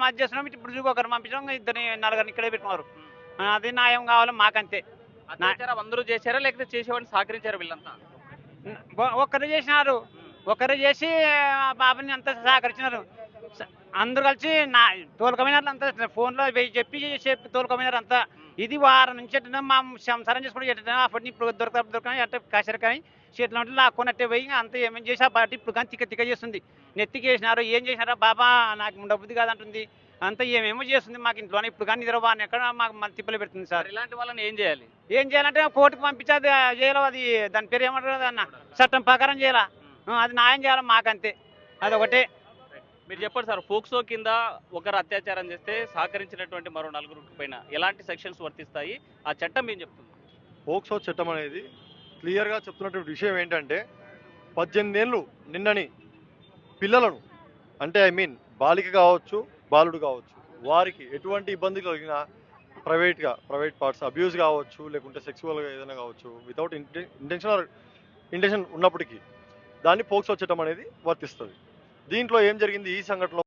అది చేస్తున్నాం ఇప్పుడు ఒకరు పంపించాం ఇద్దరిని నలుగురిని ఇక్కడే పెట్టుకున్నారు. అది న్యాయం కావాలి మాకంతే. అత్యాచారం అందరూ చేశారా లేకపోతే చేసేవాడిని సహకరించారా వీళ్ళంతా? ఒక్కరు చేసినారు, ఒకరు చేసి ఆ బాబుని అంతా సహకరించినారు. అందరూ కలిసి నా తోలుకపోయినారు అంతా ఫోన్లో చెప్పి తోలుకపోయినారు అంతా. ఇది వారం నుంచి ఎట్లా మా సంసారం చేసుకుంటే ఎట్లా అప్పటి ఇప్పుడు దొరకని అంటే కసరి కానీ చెట్ల ఉంటే లాక్కొనట్టే పోయి అంతా ఏమేమి చేసి ఆ పార్టీ ఇప్పుడు కానీ తిక్క చేస్తుంది. నెత్తికి వేసినారు, ఏం చేసినారా బాబా నాకు ఉండబుద్ధి కాదంటుంది, అంతా ఏమేమో చేస్తుంది మాకు ఇంట్లోనే. ఇప్పుడు కానీ నిద్ర బాగా ఎక్కడ మాకు మళ్ళీ తిప్పలు పెడుతుంది సార్. ఇలాంటి వాళ్ళని ఏం చేయాలి? ఏం చేయాలంటే కోర్టుకు పంపించేది చేయాలి. అది దాని పేరు ఏమంటారు అన్న, చట్టం ప్రకారం చేయాలా. అది న్యాయం చేయాలి మాకంతే, అదొకటే. మీరు చెప్పండి సార్, పోక్సో కింద ఒకరు అత్యాచారం చేస్తే సహకరించినటువంటి మరో నలుగురు పైన ఎలాంటి సెక్షన్స్ వర్తిస్తాయి? ఆ చట్టం ఏం చెప్తుంది? పోక్సో చట్టం అనేది క్లియర్గా చెప్తున్నటువంటి విషయం ఏంటంటే 18 ఏళ్ళు నిన్నని పిల్లలను అంటే బాలిక కావచ్చు, బాలుడు కావచ్చు, వారికి ఎటువంటి ఇబ్బంది కలిగినా ప్రైవేట్ పార్ట్స్ అబ్యూస్ కావచ్చు, లేకుంటే సెక్సువల్గా ఏదైనా కావచ్చు, వితౌట్ ఇంటెన్షన్ ఉన్నప్పటికీ దాన్ని పోక్సో చట్టం అనేది వర్తిస్తుంది. దీంట్లో ఏం జరిగింది ఈ సంఘటనలో